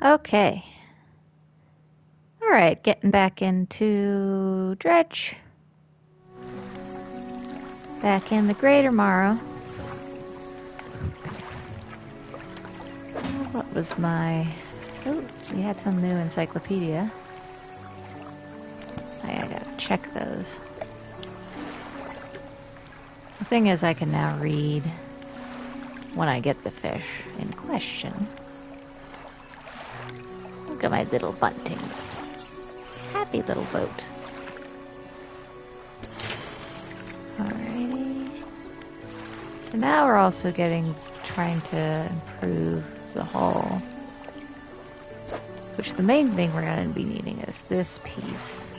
Okay. Alright, getting back into Dredge. Back in the Greater Morrow. What was my... Oh, we had some new encyclopedia. I gotta check those. The thing is, I can now read when I get the fish in question. Look at my little buntings. Happy little boat. Alrighty. So now we're also trying to improve the hull. Which the main thing we're going to be needing is this piece.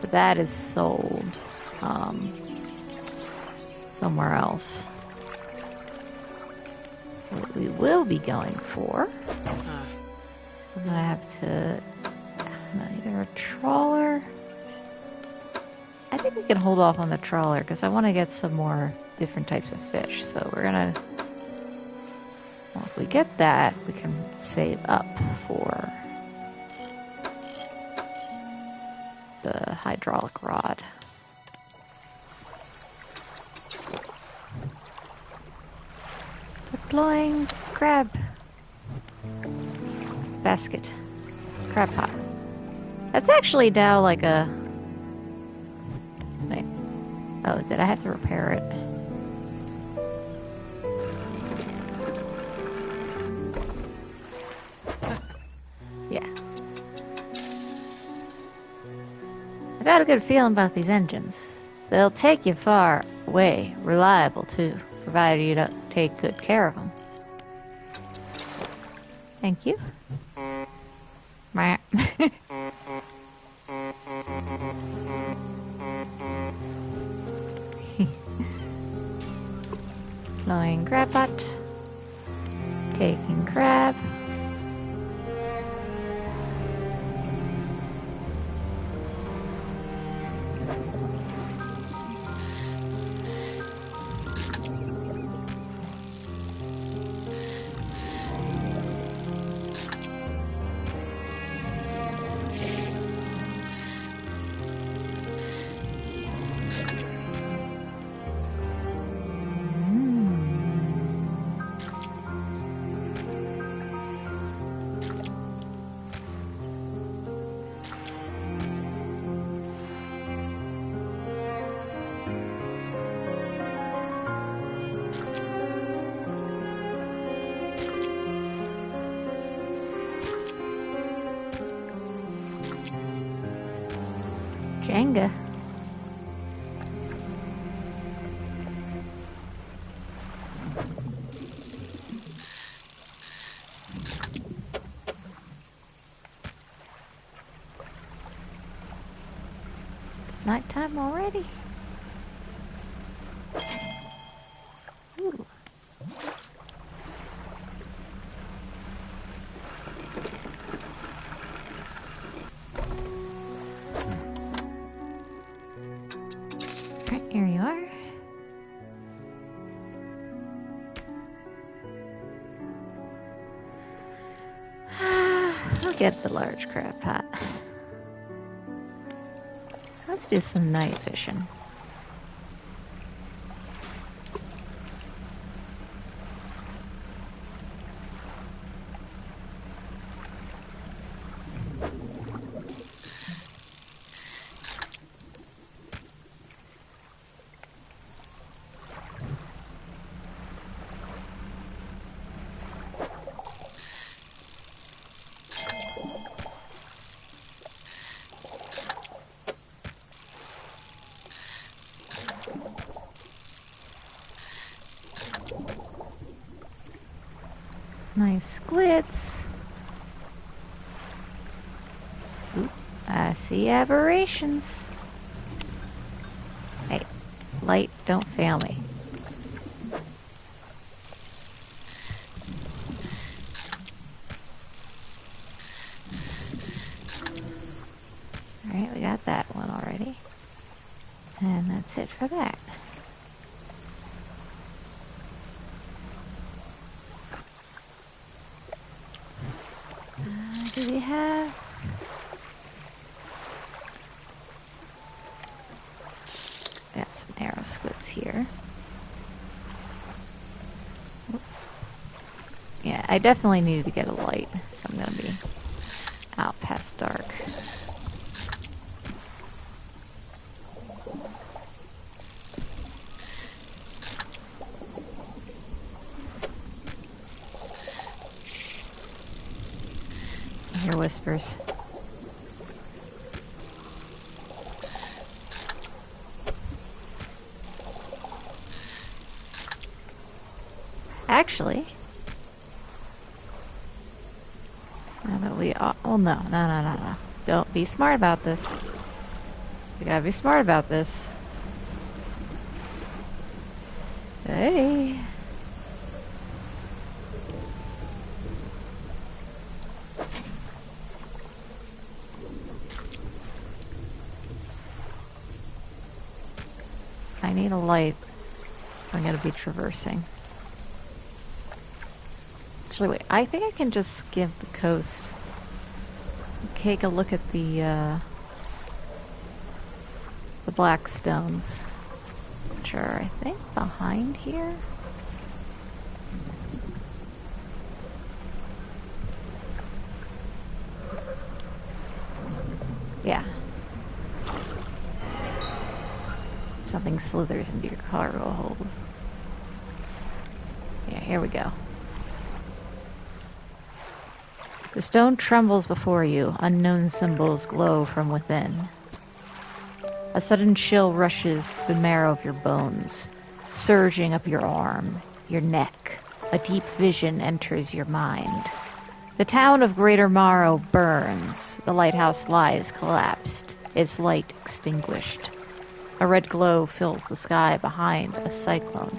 But that is sold somewhere else. What we will be going for, we're going to have to either a trawler. I think we can hold off on the trawler because I want to get some more different types of fish. So we're going to, well, if we get that, we can save up for the hydraulic rod. Deploying crab basket. Crab pot. That's actually now like a... Wait. Oh, did I have to repair it? Yeah. I got a good feeling about these engines. They'll take you far away. Reliable, too. Provided you don't take good care of them. Thank you. Flowing crab pot. Taking crab. Jenga. It's nighttime already. Ooh. Here you are. I'll get the large crab pot. Let's do some night fishing. Nice squids. Oop, I see aberrations. Hey, light, don't fail me. Alright, we got that one already. And that's it for that. do we have? Got some arrow squids here. Yeah, I definitely needed to get a light if I'm gonna be out past dark. I hear whispers. Actually, now that we all... Oh, no. Don't be smart about this. You gotta be smart about this. Hey. I need a light. I'm gonna be traversing. Actually, wait. I think I can just skim the coast. Take a look at the black stones, which are, I think, behind here. Yeah. Something slithers into your cargo hold. Yeah, here we go. The stone trembles before you. Unknown symbols glow from within. A sudden chill rushes through the marrow of your bones, surging up your arm, your neck. A deep vision enters your mind. The town of Greater Morrow burns. The lighthouse lies collapsed, its light extinguished. A red glow fills the sky behind a cyclone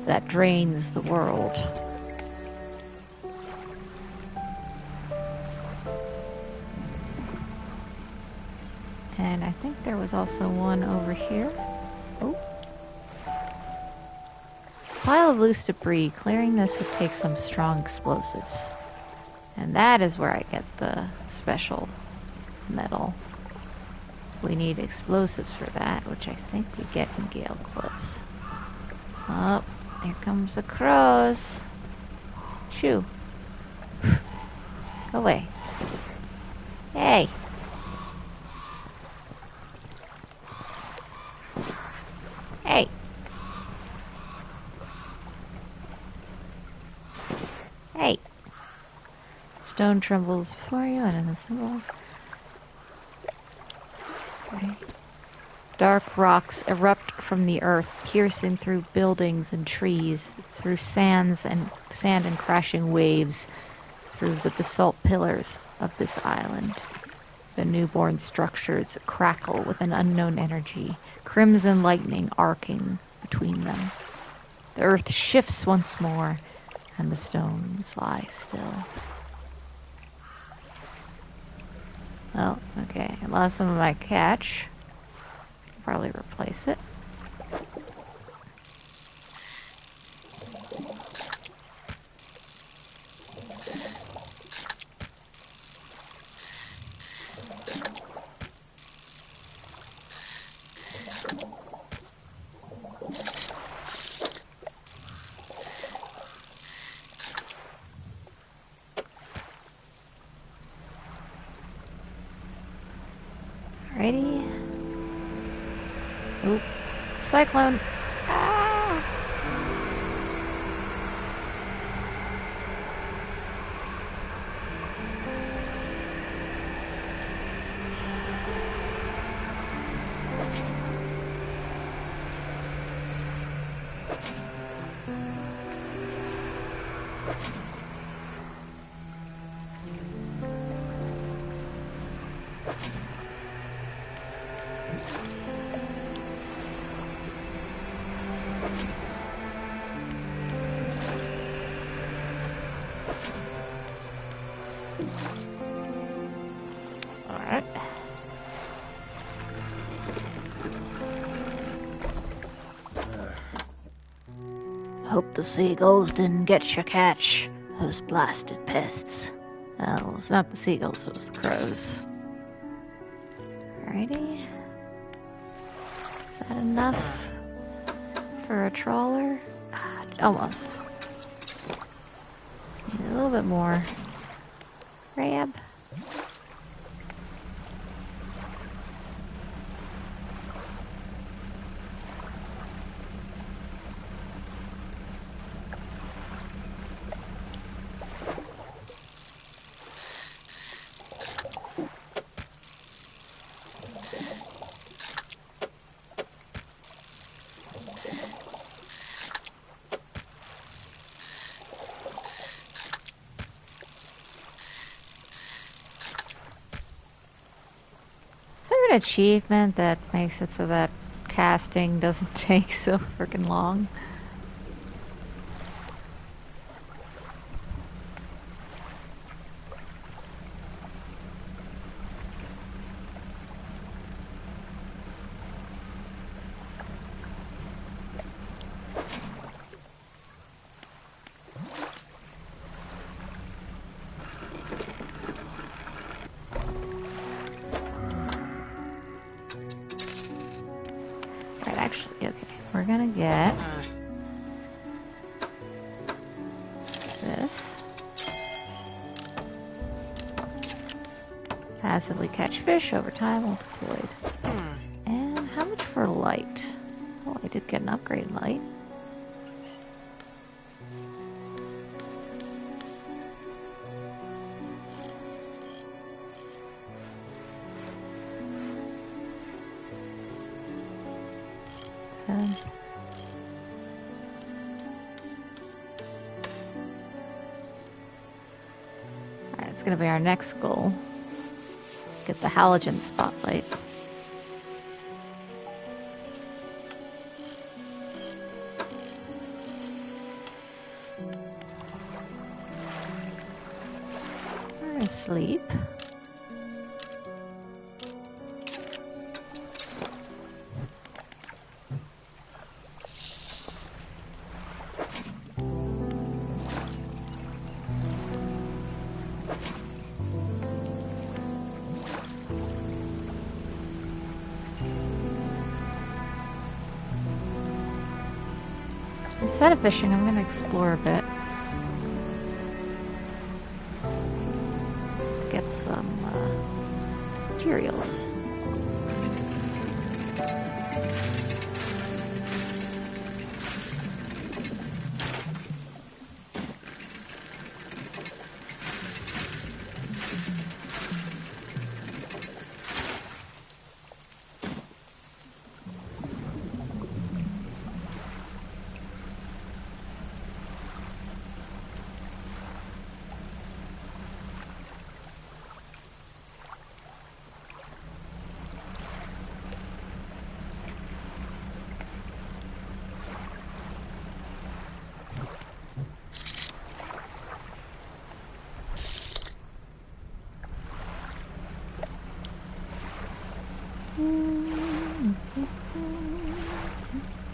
that drains the world. And I think there was also one over here. Oh. Pile of loose debris. Clearing this would take some strong explosives. And that is where I get the special metal. We need explosives for that, which I think we get in Gale Cliffs. Oh, here comes the crows. Shoo. Go away. Hey. Hey. Hey. Stone trembles before you and in the symbol. Okay. Dark rocks erupt from the earth, piercing through buildings and trees, through sand and crashing waves, through the basalt pillars of this island. The newborn structures crackle with an unknown energy, crimson lightning arcing between them. The earth shifts once more, and the stones lie still. Oh, okay. I lost some of my catch. Probably replace it. Alrighty. Oop. Cyclone. Ah! Alright. Hope the seagulls didn't get your catch, those blasted pests. Oh, it's not the seagulls, it was the crows. Alrighty. Is that enough for a trawler? Almost. Just need a little bit more. Grab. An achievement that makes it so that casting doesn't take so freaking long. We're gonna get this. Passively catch fish over time while deployed. And how much for light? Oh, I did get an upgrade in light. Alright, it's gonna be our next goal. Get the halogen spotlight. We're gonna sleep. Instead of fishing, I'm going to explore a bit. Get some materials.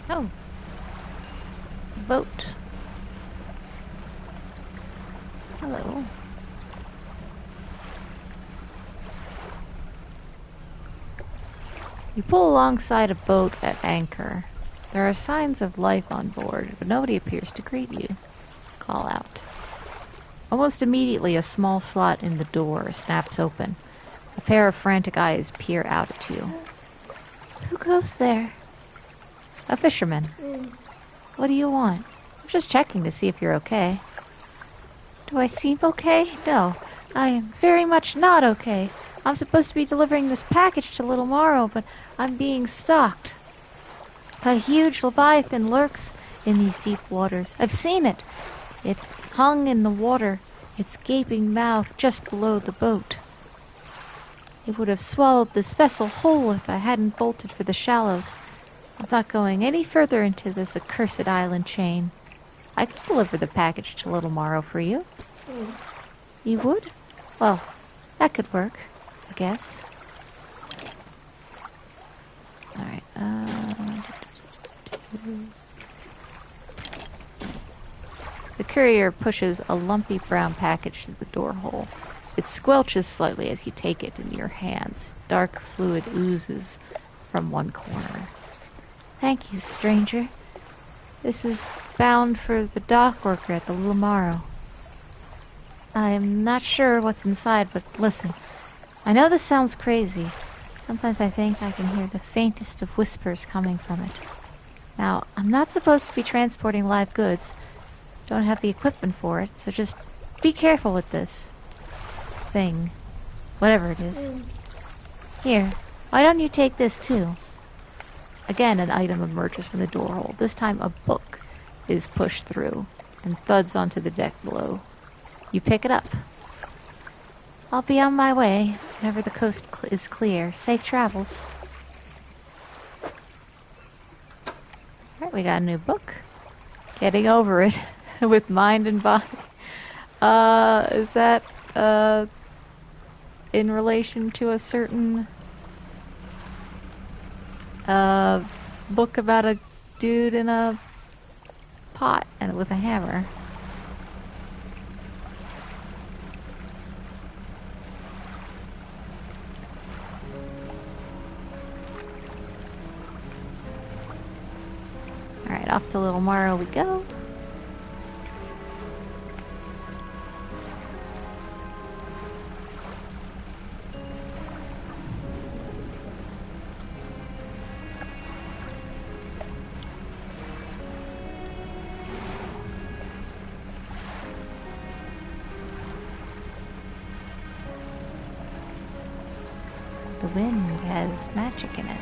Oh. Boat. Hello. You pull alongside a boat at anchor. There are signs of life on board, but nobody appears to greet you. Call out. Almost immediately, a small slot in the door snaps open. A pair of frantic eyes peer out at you. Who goes there? A fisherman. What do you want? I'm just checking to see if you're okay. Do I seem okay? No, I am very much not okay. I'm supposed to be delivering this package to Little Morrow, but I'm being stalked. A huge leviathan lurks in these deep waters. I've seen it. It hung in the water, its gaping mouth just below the boat. It would have swallowed this vessel whole if I hadn't bolted for the shallows. I'm not going any further into this accursed island chain. I could deliver the package to Little Morrow for you. You would? Well, that could work, I guess. Alright, The courier pushes a lumpy brown package through the door hole. It squelches slightly as you take it in your hands. Dark fluid oozes from one corner. Thank you, stranger. This is bound for the dock worker at the Little Morrow. I'm not sure what's inside, but listen. I know this sounds crazy. Sometimes I think I can hear the faintest of whispers coming from it. Now, I'm not supposed to be transporting live goods. Don't have the equipment for it, so just be careful with this thing. Whatever it is. Here, why don't you take this too? Again, an item emerges from the door hole. This time a book is pushed through and thuds onto the deck below. You pick it up. I'll be on my way whenever the coast is clear. Safe travels. Alright, we got a new book. Getting over it with mind and body. Is that in relation to a certain book about a dude in a pot and with a hammer? Alright, off to Little Morrow we go. The wind has magic in it.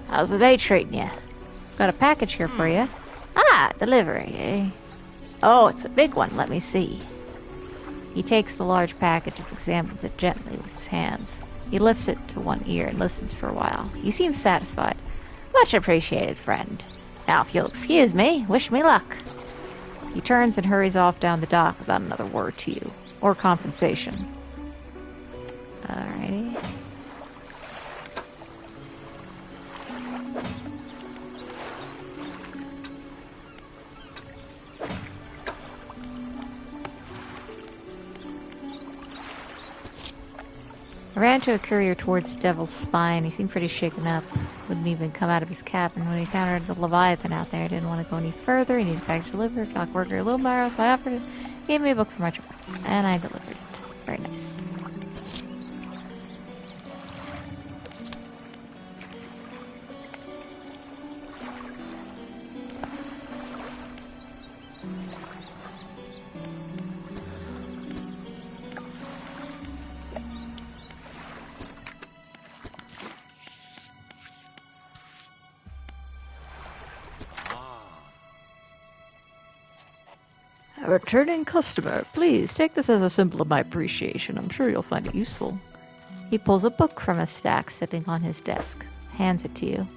How's the day treating you? Got a package here for you. Ah, delivery, eh? Oh, it's a big one. Let me see. He takes the large package and examines it gently with his hands. He lifts it to one ear and listens for a while. He seems satisfied. Much appreciated, friend. Now, if you'll excuse me, wish me luck. He turns and hurries off down the dock without another word to you. Or compensation. Alrighty. I ran to a courier towards the Devil's Spine. He seemed pretty shaken up. Wouldn't even come out of his cabin. When he encountered the Leviathan out there, I didn't want to go any further. He needed a package delivered. Dock worker a little borrow, so I offered it. He gave me a book for my trouble. And I delivered it. Very nice. A returning customer. Please take this as a symbol of my appreciation. I'm sure you'll find it useful. He pulls a book from a stack sitting on his desk. Hands it to you.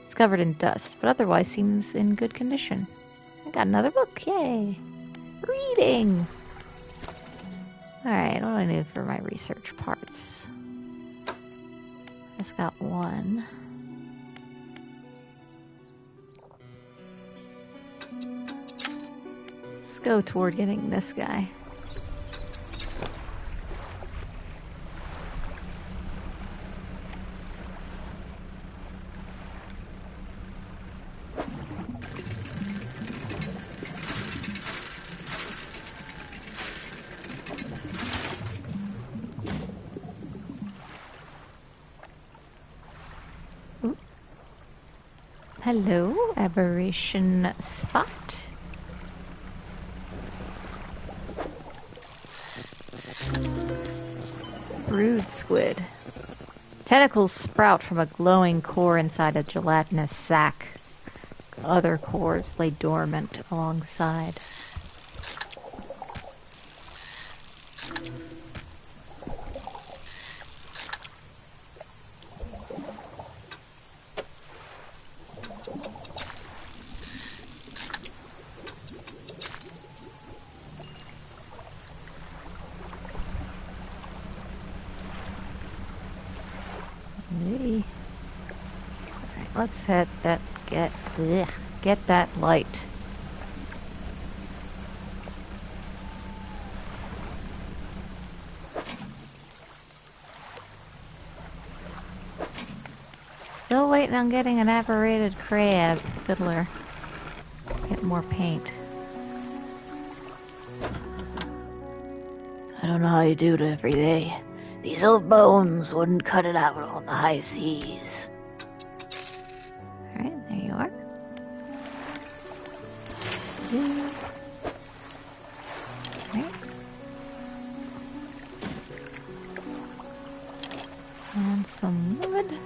It's covered in dust, but otherwise seems in good condition. I got another book. Yay. Reading. Alright, what do I need for my research parts? I just got one. Go toward getting this guy. Ooh. Hello, aberration spot. Brood squid. Tentacles sprout from a glowing core inside a gelatinous sac. Other cores lay dormant alongside. Alright. let's hit that. Get that light. Still waiting on getting an apparated crab fiddler. Get more paint. I don't know how you do it every day. These old bones wouldn't cut it out on the high seas. Alright, there you are. Alright. And some wood.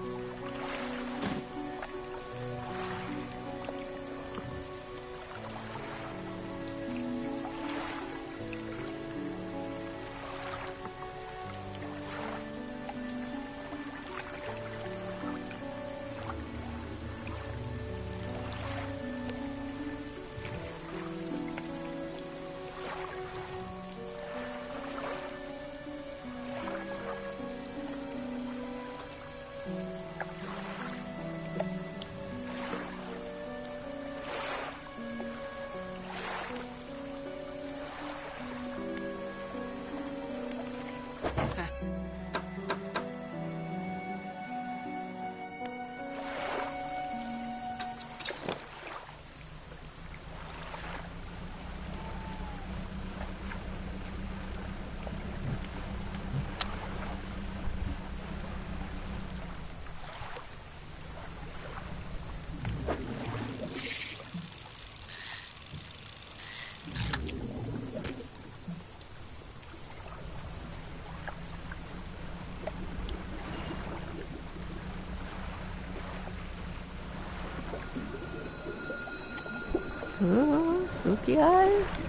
Ooh, spooky eyes.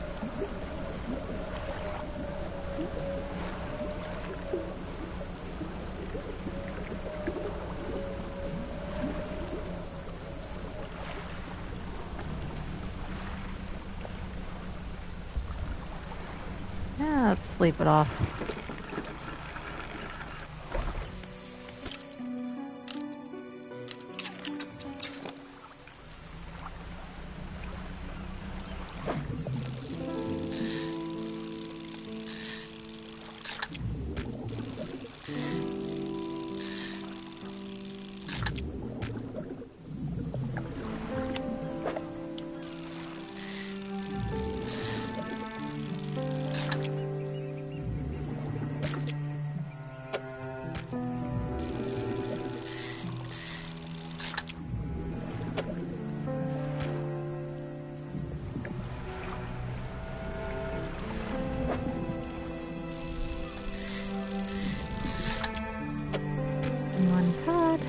Yeah, let's sleep it off. One card.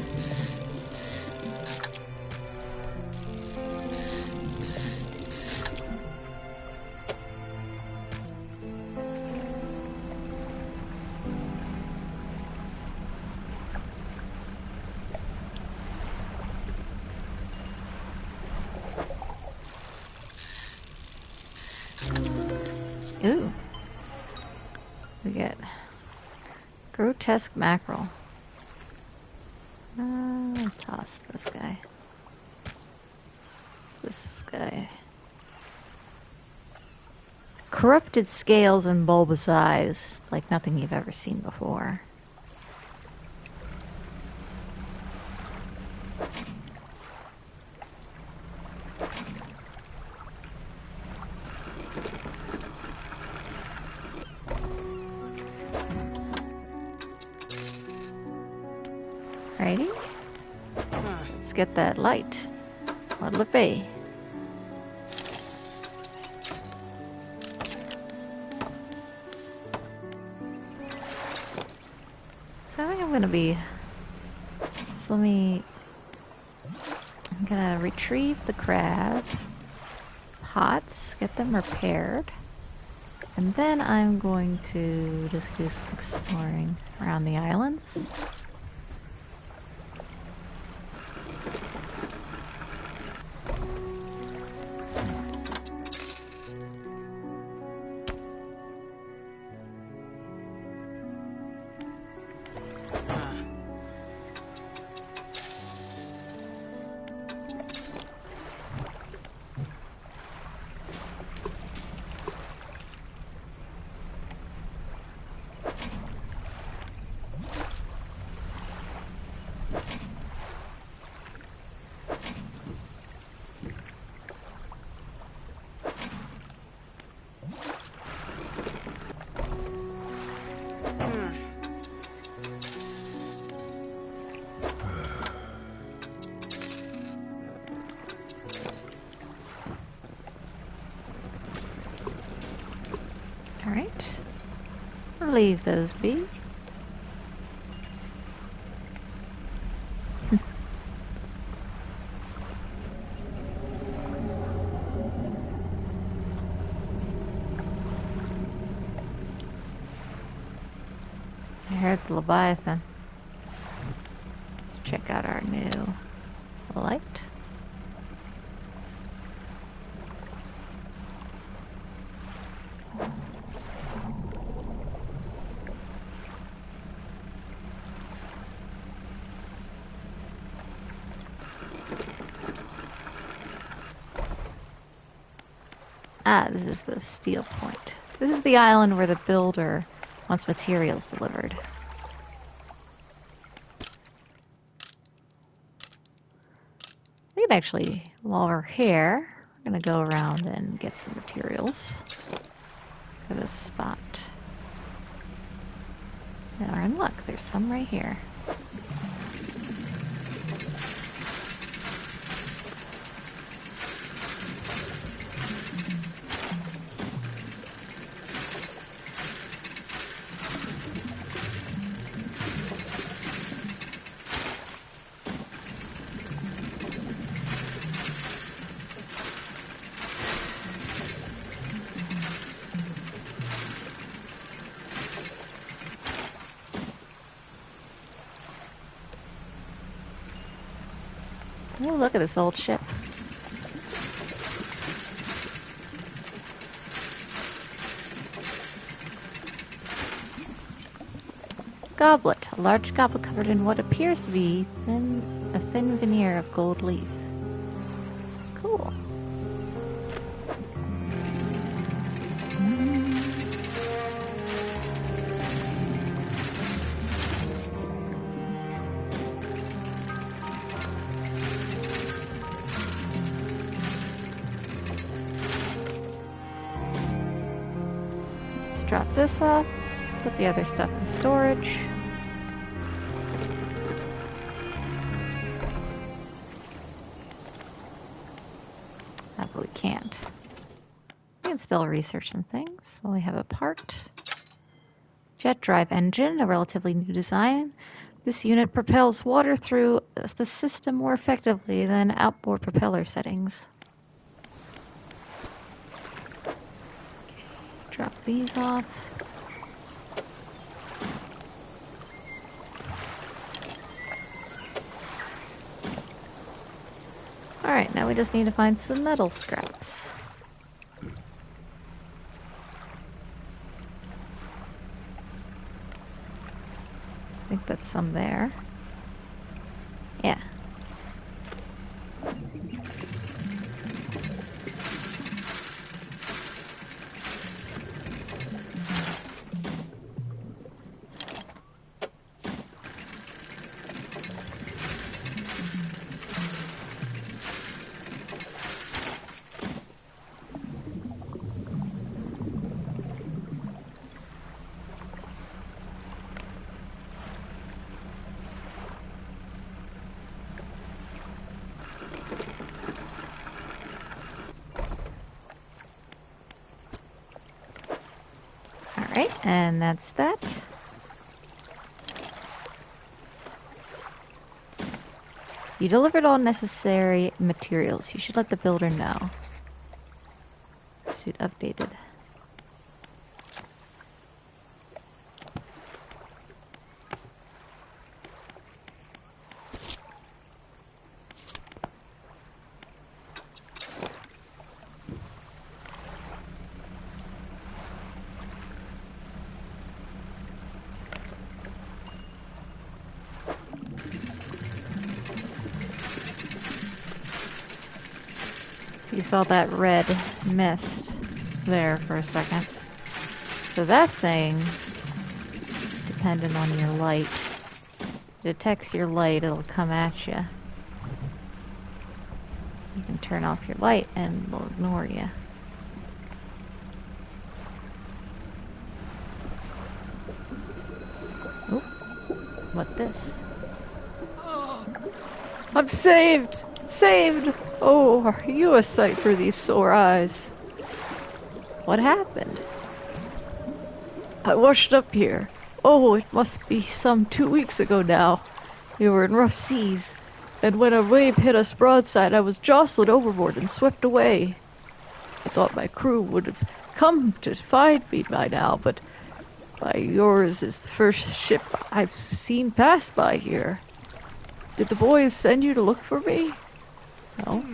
Ooh. We get grotesque mackerel. Toss this guy. What's this guy? Corrupted scales and bulbous eyes, like nothing you've ever seen before. Righty? Let's get that light. What'll it be? So I think I'm gonna be... So I'm gonna retrieve the crab pots, get them repaired, and then I'm going to just do some exploring around the islands. leave those be. I heard the Leviathan. Check out our new light. Ah, this is the steel point. This is the island where the builder wants materials delivered. We can actually, while we're here, we're gonna go around and get some materials for this spot. Now we're in luck, there's some right here. Oh, look at this old ship. Goblet. A large goblet covered in what appears to be a thin veneer of gold leaf. Cool. Drop this off, put the other stuff in storage. But we can't. We can still research some things. Well, we have a part. Jet drive engine, a relatively new design. This unit propels water through the system more effectively than outboard propeller settings. Drop these off. Alright, now we just need to find some metal scraps. I think that's some there. Yeah. Alright, and that's that. You delivered all necessary materials. You should let the builder know. Suit updated. You saw that red mist there for a second. So that thing, depending on your light, detects your light, it'll come at you. You can turn off your light and it'll ignore you. Oh, what this? I'm saved! Saved! Oh, are you a sight for these sore eyes? What happened? I washed up here. Oh, it must be some 2 weeks ago now. We were in rough seas, and when a wave hit us broadside, I was jostled overboard and swept away. I thought my crew would have come to find me by now, but yours is the first ship I've seen pass by here. Did the boys send you to look for me? No?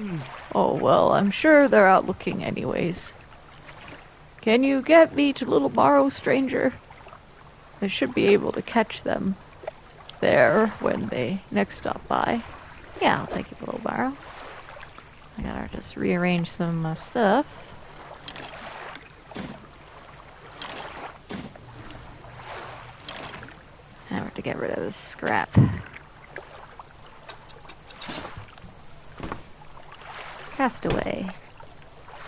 Oh, well, I'm sure they're out looking anyways. Can you get me to Little Morrow, stranger? I should be able to catch them there when they next stop by. Yeah, I'll take you to Little Morrow. I gotta just rearrange some stuff. Now we have to get rid of this scrap. Castaway.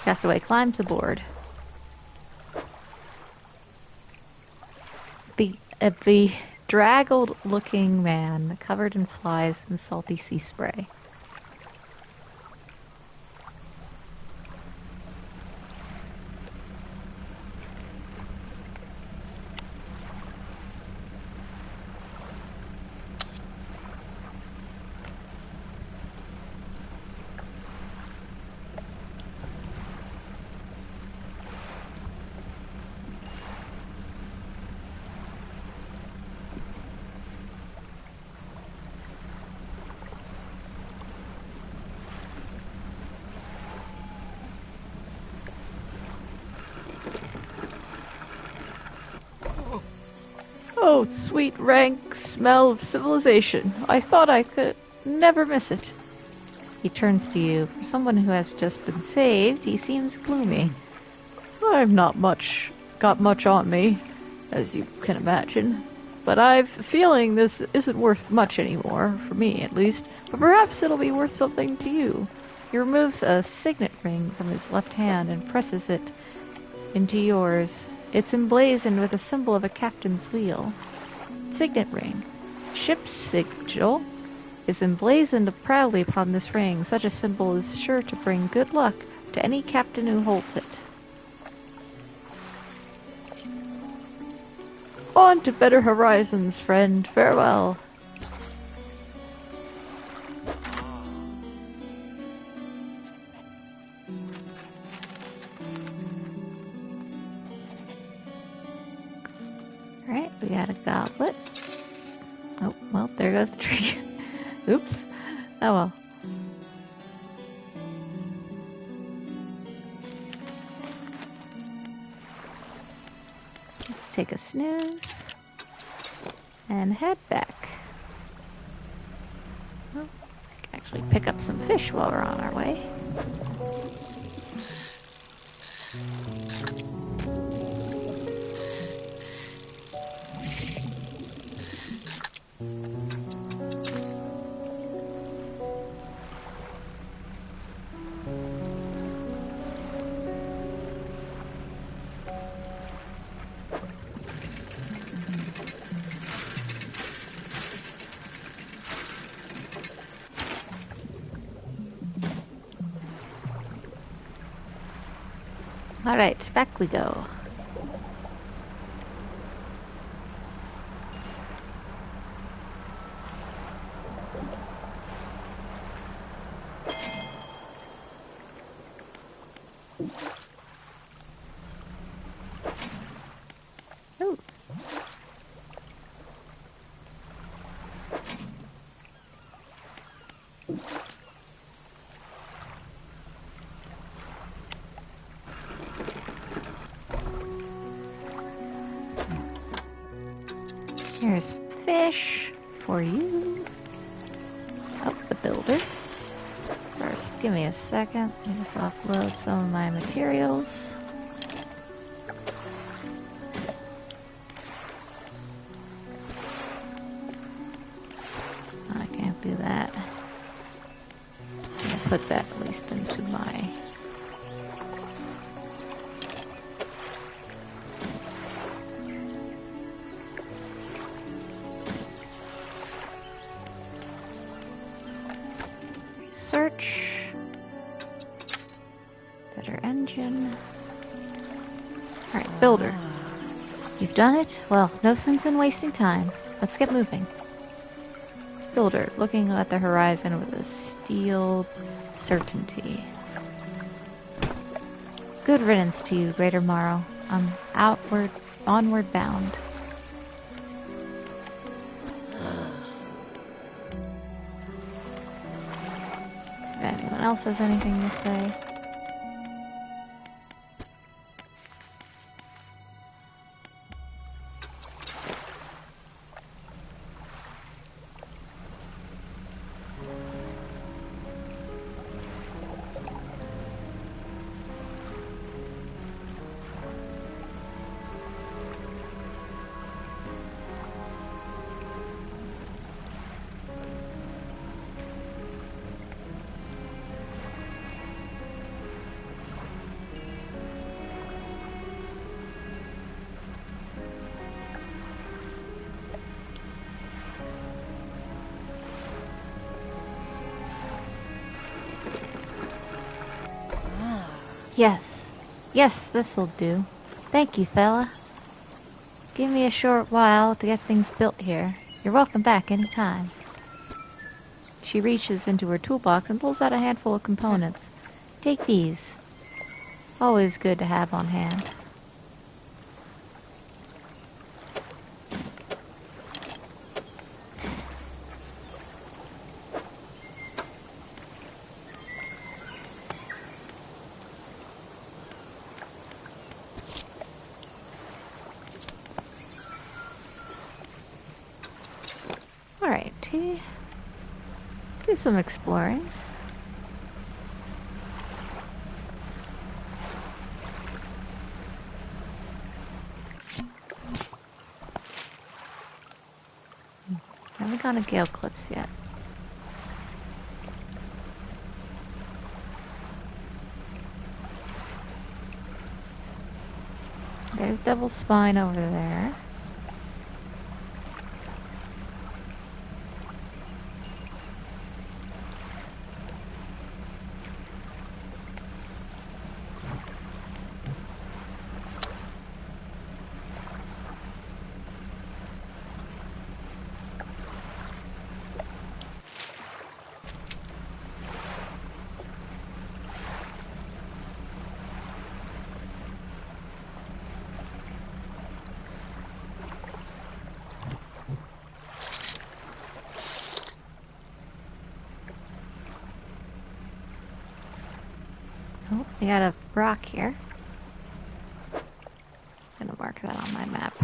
Castaway climbs aboard. A bedraggled-looking man covered in flies and salty sea spray. Oh, sweet, rank smell of civilization. I thought I could never miss it. He turns to you. For someone who has just been saved, he seems gloomy. I've not got much on me, as you can imagine. But I've a feeling this isn't worth much anymore, for me at least. But perhaps it'll be worth something to you. He removes a signet ring from his left hand and presses it into yours. It's emblazoned with a symbol of a captain's wheel. Signet ring. Ship's sigil is emblazoned proudly upon this ring. Such a symbol is sure to bring good luck to any captain who holds it. On to better horizons, friend. Farewell. Alright, we got a goblet. Oh, well, there goes the tree. Oops. Oh well. Let's take a snooze and head back. Well, I can actually pick up some fish while we're on our way. Alright, back we go. Ooh. Here's fish for you. Oh, the builder. First, give me a second. Let me just offload some of my materials. I can't do that. I'll put that at least into my... Search. Better engine. Alright, builder. You've done it? Well, no sense in wasting time. Let's get moving. Builder, looking at the horizon with a steeled certainty. Good riddance to you, Greater Morrow. I'm onward bound. If anyone else has anything to say. Yes. Yes, this'll do. Thank you, fella. Give me a short while to get things built here. You're welcome back any time. She reaches into her toolbox and pulls out a handful of components. Take these. Always good to have on hand. Alright, do some exploring. Haven't gone to Gale Cliffs yet. There's Devil's Spine over there. Oh, I got a rock here. I'm gonna mark that on my map.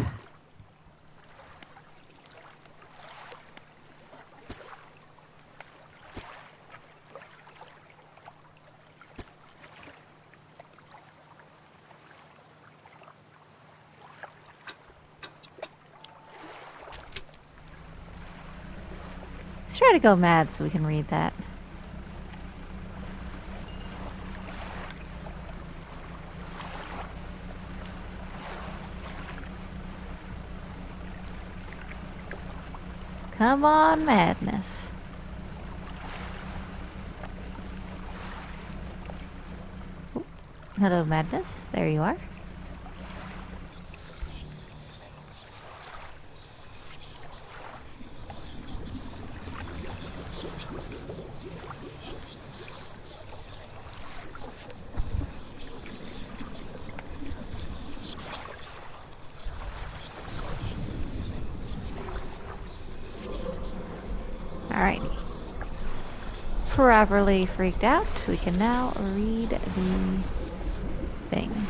Let's try to go mad so we can read that. Come on, madness. Ooh, hello, madness. There you are. Alrighty. Properly freaked out, we can now read the thing.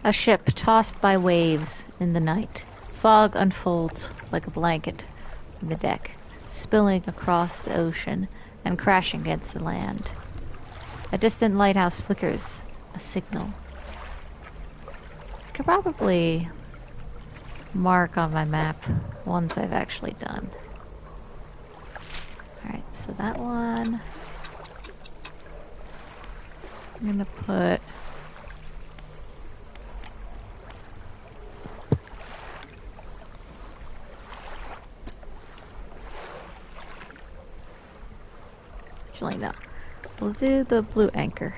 A ship tossed by waves in the night. Fog unfolds like a blanket from the deck, spilling across the ocean and crashing against the land. A distant lighthouse flickers, a signal. I could probably mark on my map ones I've actually done. Alright, so that one I'm gonna put Actually, no. We'll do the blue anchor.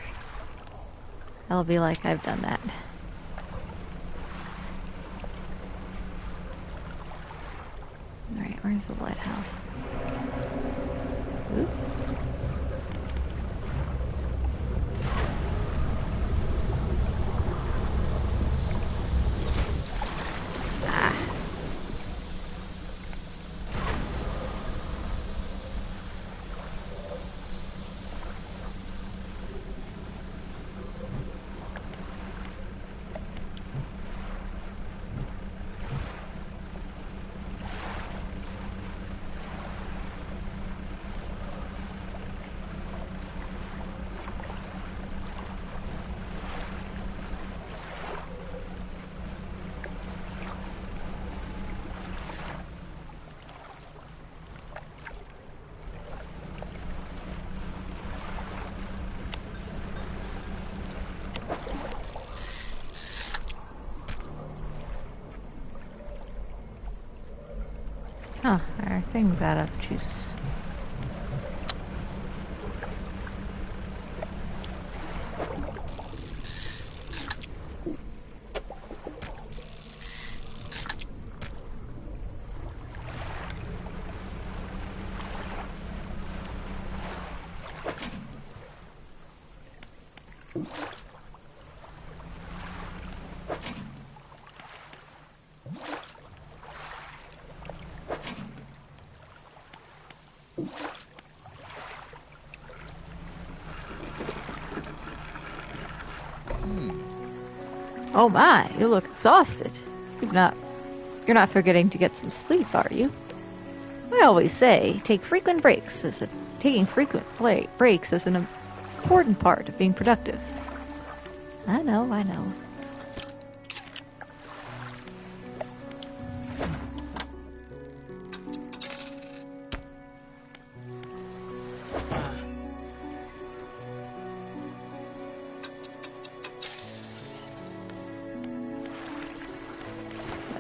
That'll be like I've done that. Alright, where's the lighthouse? Oop. Oh, our thing's out of juice. Oh my, you look exhausted. You're not forgetting to get some sleep, are you? I always say, taking frequent breaks is an important part of being productive. I know.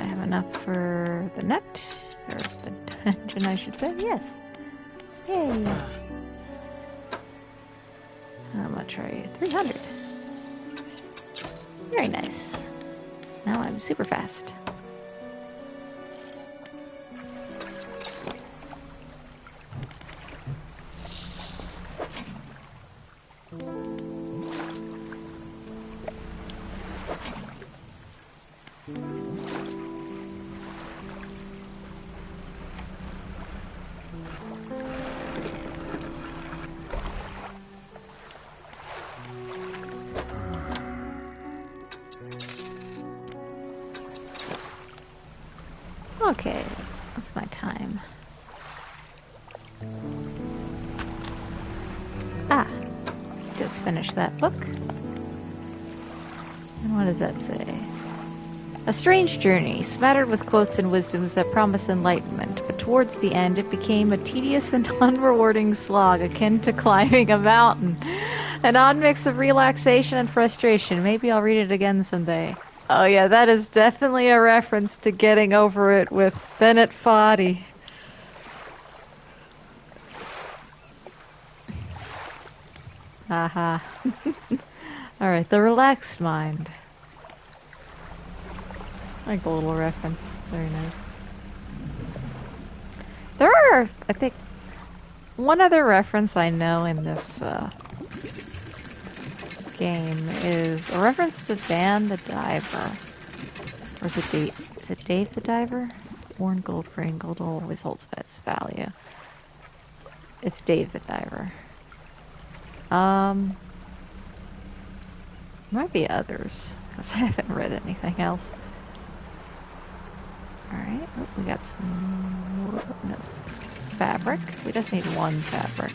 I have enough for the net, or the dungeon, I should say. Yes. Yay. How much are you? 300. Very nice. Now I'm super fast. Okay, that's my time. Just finished that book. And what does that say? A strange journey, smattered with quotes and wisdoms that promise enlightenment, but towards the end it became a tedious and unrewarding slog akin to climbing a mountain. An odd mix of relaxation and frustration. Maybe I'll read it again someday. Oh yeah, that is definitely a reference to Getting Over It with Bennett Foddy. Aha. Alright, the relaxed mind. I like the little reference. Very nice. There are, I think, one other reference I know in this game is a reference to Dan the Diver. Or is it Dave the Diver? Worn gold frame, gold always holds its value. It's Dave the Diver. Might be others, because I haven't read anything else. Alright, oh, we got some fabric. We just need one fabric.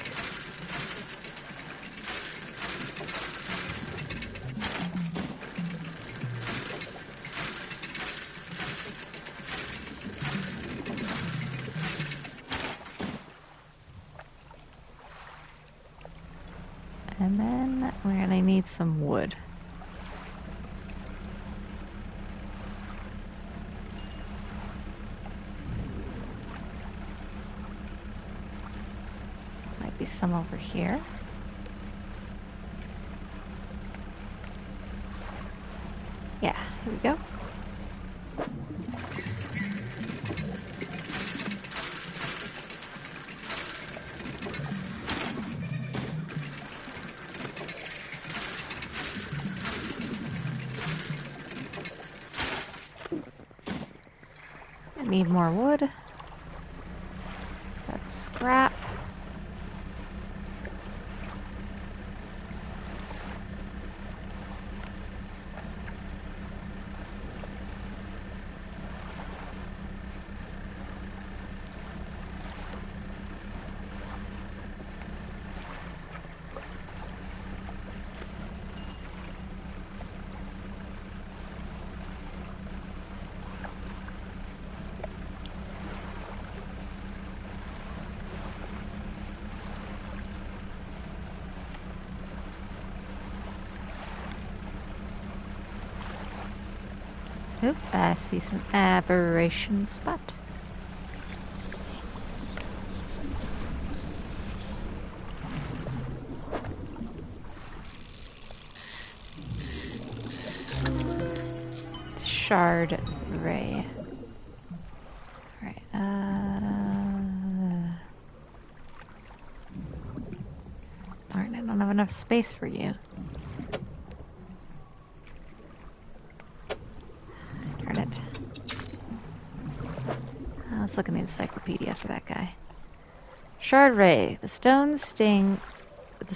And then we're gonna need some wood. some over here. Yeah, here we go. I need more wood. That's scrap. Oop, I see some aberration spot. Shard ray. Right, darn, I don't have enough space for you. Darn it. Let's look in the encyclopedia for that guy. Shard ray. The stone skin of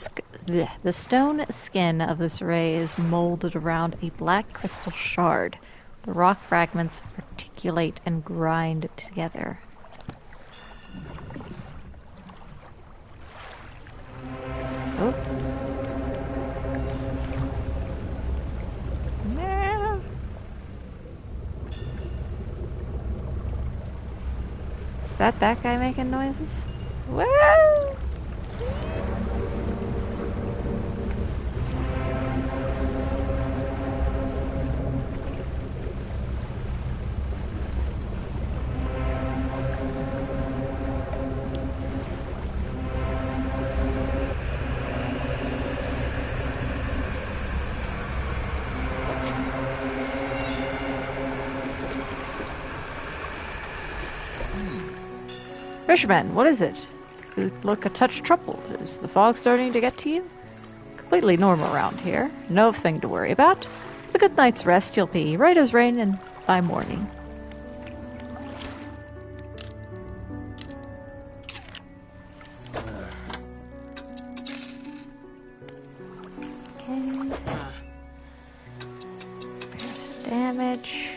this ray is molded around a black crystal shard. The rock fragments articulate and grind together. Oh. No. Is that guy making noises? Whoa! Fisherman, what is it? You look a touch troubled. Is the fog starting to get to you? Completely normal around here. No thing to worry about. With a good night's rest, you'll be right as rain and by morning. Okay. There's damage.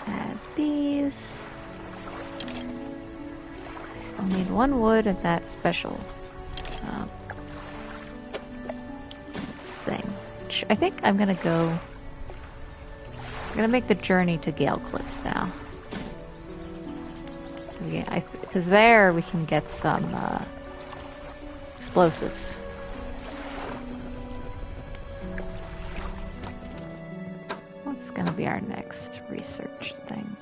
Add these. I need one wood and that special this thing. Which I think I'm gonna make the journey to Gale Cliffs now. So yeah, because there we can get some explosives. What's gonna be our next research thing?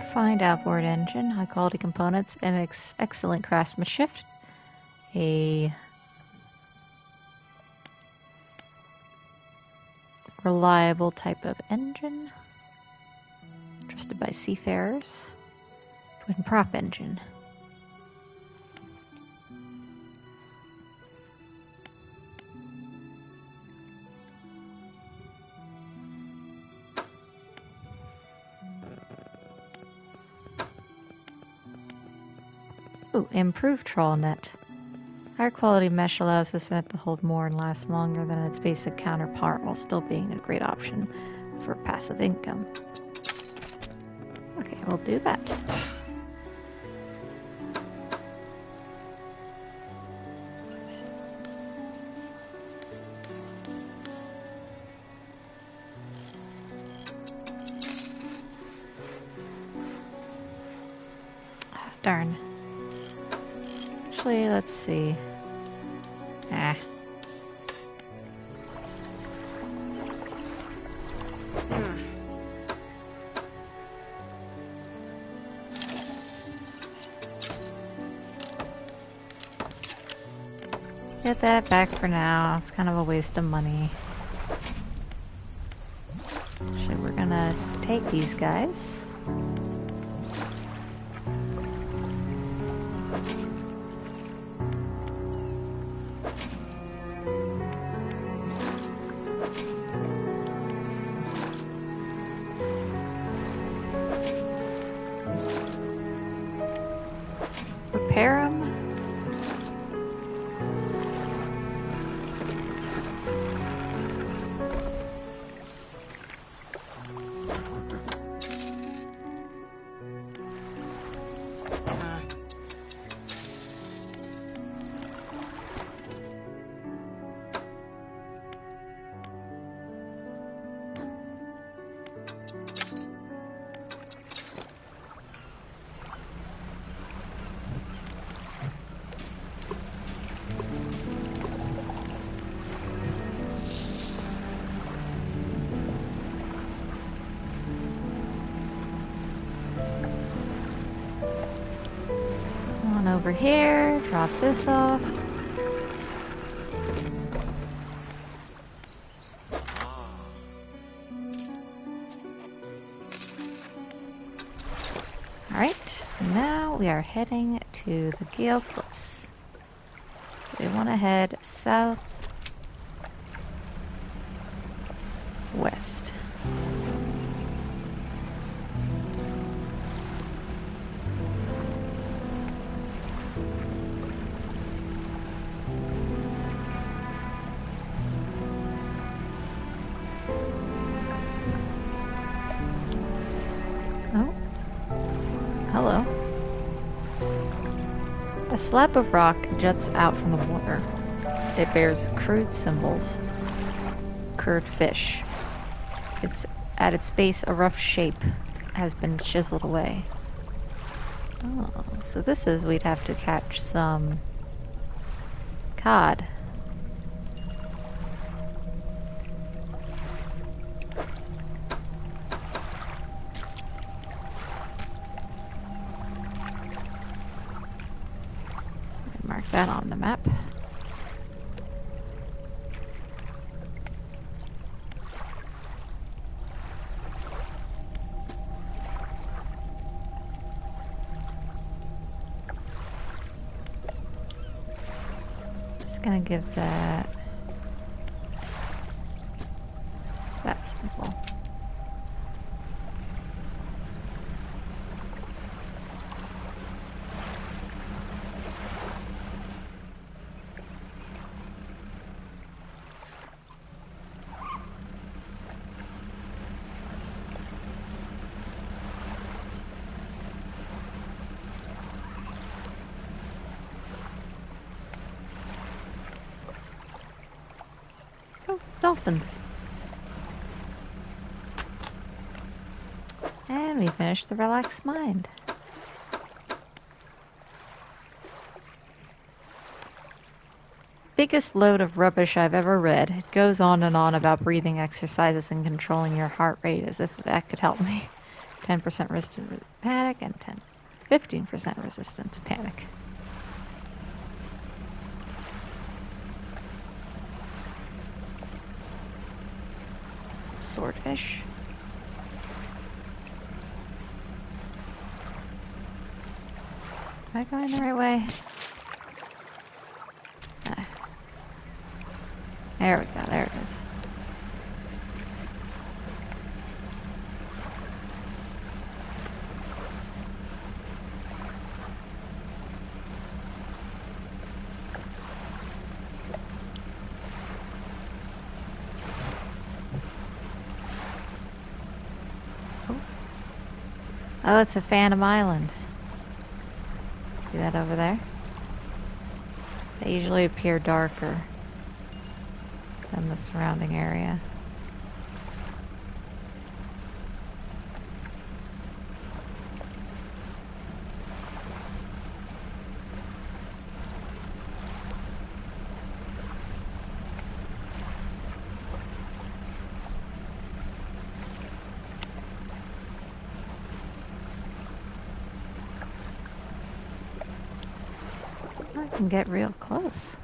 Refined outboard engine, high quality components, and excellent craftsmanship. A reliable type of engine, trusted by seafarers. Twin prop engine. Ooh, improved trawl net. Higher quality mesh allows this net to hold more and last longer than its basic counterpart while still being a great option for passive income. Okay, we'll do that. Darn. Actually, let's see. set that back for now. It's kind of a waste of money. Actually, we're gonna take these guys. Repair them. Over here, drop this off. Alright, now we are heading to the Gale Cliffs. So we want to head south west. Hello. A slab of rock juts out from the water. It bears crude symbols. Curved fish. It's at its base a rough shape has been chiseled away. Oh, so this is we'd have to catch some cod. Mark that on the map. Just gonna give that symbol. Dolphins. And we finished the relaxed mind. Biggest load of rubbish I've ever read. It goes on and on about breathing exercises and controlling your heart rate as if that could help me. 10% resistant to panic and 15% resistant to panic. Swordfish. Am I going the right way? Ah. There we go, there it is. Oh, it's a Phantom Island. See that over there? They usually appear darker than the surrounding area. I can get real close.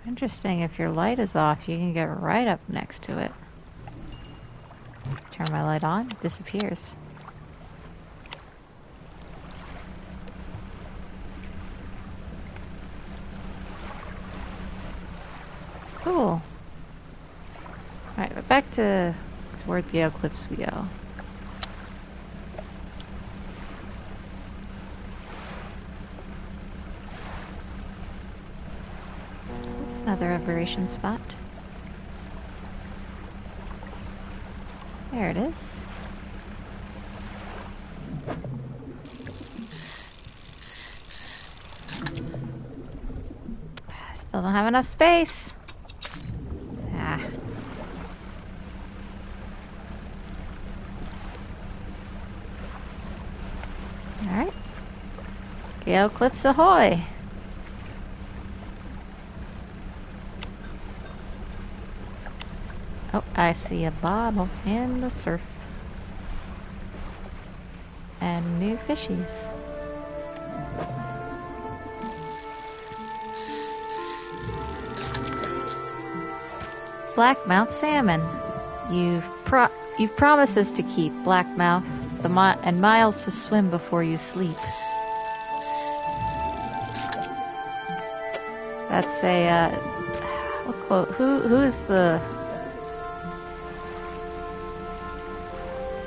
Interesting, if your light is off, you can get right up next to it. Turn my light on, it disappears. Cool. Alright, but back to toward the Gale Cliffs we go. Another aberration spot. There it is. Still don't have enough space. Ah. Alright. Gale Cliffs ahoy! Oh, I see a bobble in the surf. And new fishies. Blackmouth salmon. You've promised us to keep Blackmouth and miles to swim before you sleep. That's a what quote? Who is the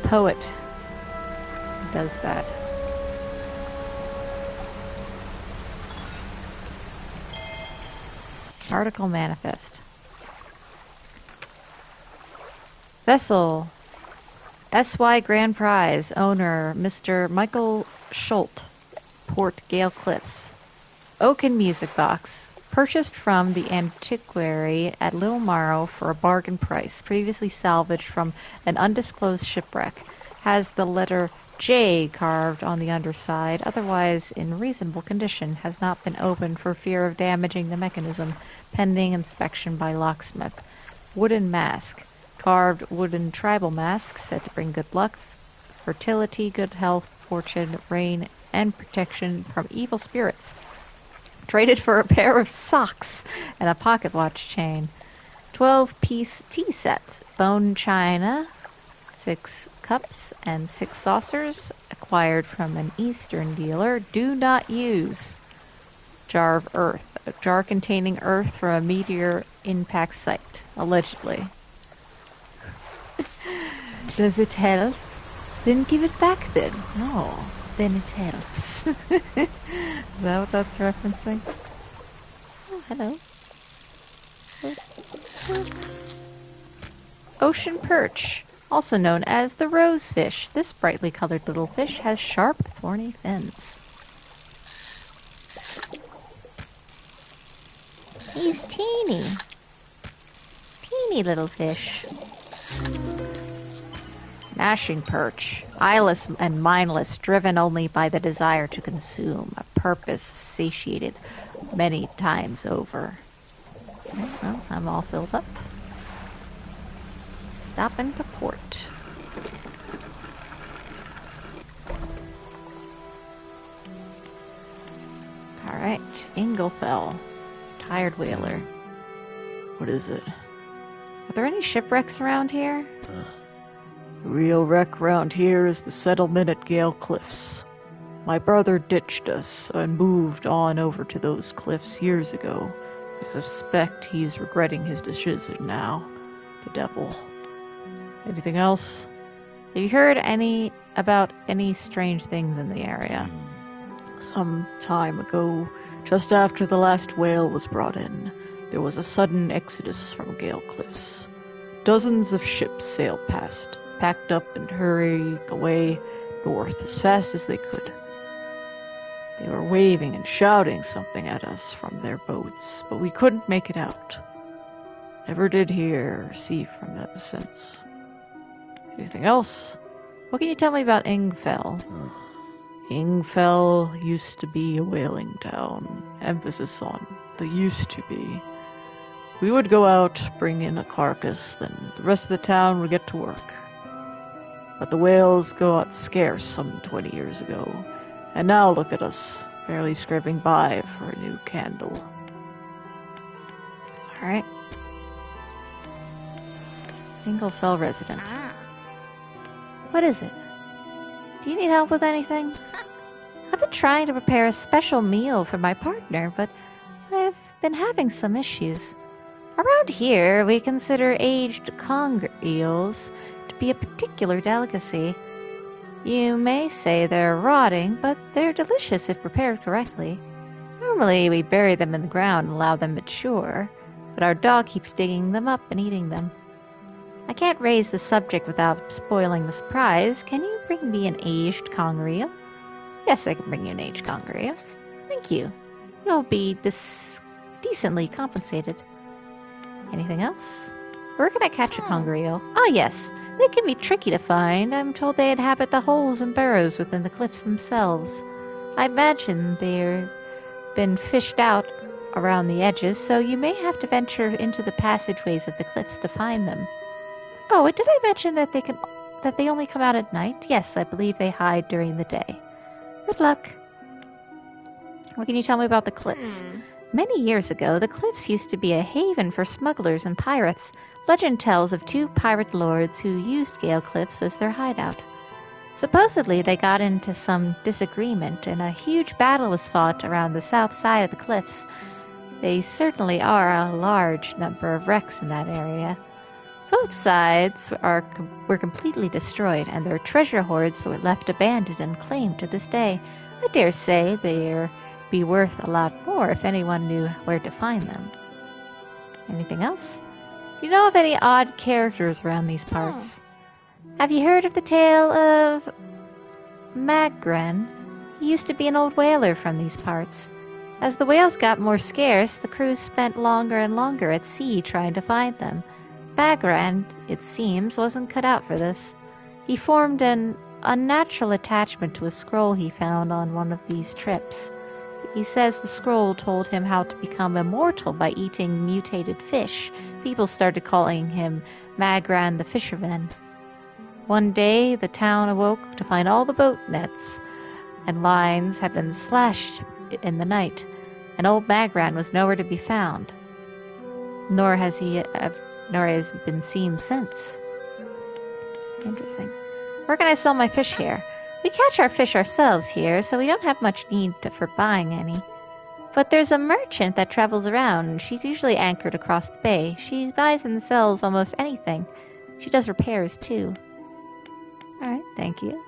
poet who does that? Article manifest. Vessel, SY Grand Prize, owner Mr. Michael Schult, Port Gale Cliffs. Oaken music box, purchased from the antiquary at Little Morrow for a bargain price, previously salvaged from an undisclosed shipwreck. Has the letter J carved on the underside, otherwise in reasonable condition. Has not been opened for fear of damaging the mechanism, pending inspection by locksmith. Wooden mask. Carved wooden tribal mask, said to bring good luck, fertility, good health, fortune, rain, and protection from evil spirits. Traded for a pair of socks and a pocket watch chain. 12-piece tea set. Bone china, 6 cups and 6 saucers, acquired from an Eastern dealer. Do not use. Jar of earth. A jar containing earth from a meteor impact site, allegedly. Does it help? Then give it back then. No, then it helps. Is that what that's referencing? Oh, hello. Ocean perch, also known as the rosefish. This brightly colored little fish has sharp, thorny fins. He's teeny. Teeny little fish. Gnashing perch, eyeless and mindless, driven only by the desire to consume, a purpose satiated many times over. Okay, well, I'm all filled up. Stopping to port. Alright, Inglefell. Tired whaler. What is it? Are there any shipwrecks around here? The real wreck round here is the settlement at Gale Cliffs. My brother ditched us and moved on over to those cliffs years ago. I suspect he's regretting his decision now. The devil. Anything else? Have you heard about any strange things in the area? Some time ago, just after the last whale was brought in, there was a sudden exodus from Gale Cliffs. Dozens of ships sailed past, packed up and hurried away north as fast as they could. They were waving and shouting something at us from their boats, but we couldn't make it out. Never did hear or see from them since. Anything else? What can you tell me about Ingfell? Ingfell used to be a whaling town. Emphasis on the used to be. We would go out, bring in a carcass, then the rest of the town would get to work. But the whales got scarce some 20 years ago, and now look at us, barely scraping by for a new candle. Alright. Dinglefell resident. What is it? Do you need help with anything? I've been trying to prepare a special meal for my partner, but I've been having some issues. Around here, we consider aged conger eels to be a particular delicacy. You may say they're rotting, but they're delicious if prepared correctly. Normally, we bury them in the ground and allow them to mature, but our dog keeps digging them up and eating them. I can't raise the subject without spoiling the surprise. Can you bring me an aged conger eel? Yes, I can bring you an aged conger eel. Thank you. You'll be decently compensated. Anything else? Where can I catch a conger eel? Ah, yes. They can be tricky to find. I'm told they inhabit the holes and burrows within the cliffs themselves. I imagine they've been fished out around the edges, so you may have to venture into the passageways of the cliffs to find them. Oh, and did I mention that they only come out at night? Yes, I believe they hide during the day. Good luck. What can you tell me about the cliffs? Many years ago, the cliffs used to be a haven for smugglers and pirates. Legend tells of 2 pirate lords who used Gale Cliffs as their hideout. Supposedly, they got into some disagreement, and a huge battle was fought around the south side of the cliffs. They certainly are a large number of wrecks in that area. Both sides were completely destroyed, and their treasure hoards were left abandoned and claimed to this day. I dare say they'd be worth a lot more if anyone knew where to find them. Anything else? Do you know of any odd characters around these parts? Have you heard of the tale of Magren? He used to be an old whaler from these parts. As the whales got more scarce, the crew spent longer and longer at sea trying to find them. Magran, it seems, wasn't cut out for this. He formed an unnatural attachment to a scroll he found on one of these trips. He says the scroll told him how to become immortal by eating mutated fish. People started calling him Magran the Fisherman. One day, the town awoke to find all the boat nets and lines had been slashed in the night, and old Magran was nowhere to be found. Nor has he been seen since. Interesting. Where can I sell my fish here? We catch our fish ourselves here, so we don't have much need for buying any. But there's a merchant that travels around. She's usually anchored across the bay. She buys and sells almost anything. She does repairs, too. Alright, thank you.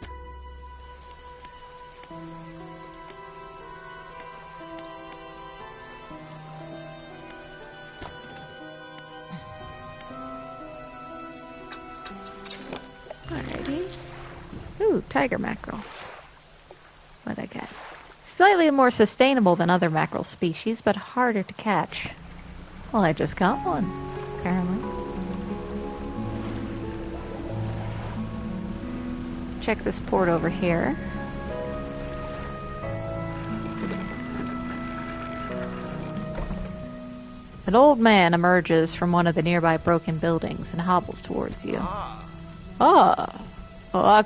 Alrighty. Ooh, tiger mackerel. What'd I get? Slightly more sustainable than other mackerel species, but harder to catch. Well, I just got one, apparently. Check this port over here. An old man emerges from one of the nearby broken buildings and hobbles towards you.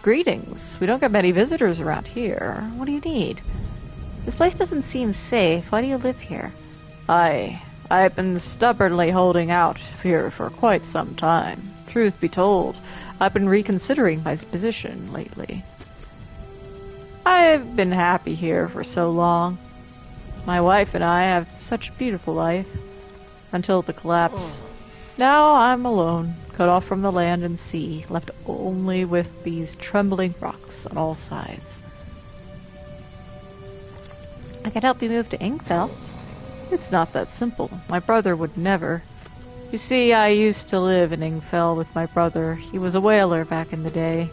Greetings. We don't get many visitors around here. What do you need? This place doesn't seem safe. Why do you live here? I've been stubbornly holding out here for quite some time. Truth be told, I've been reconsidering my position lately. I've been happy here for so long. My wife and I have such a beautiful life. Until the collapse. Now I'm alone, cut off from the land and sea, left only with these trembling rocks on all sides. I could help you move to Ingfell. It's not that simple. My brother would never. You see, I used to live in Ingfell with my brother. He was a whaler back in the day.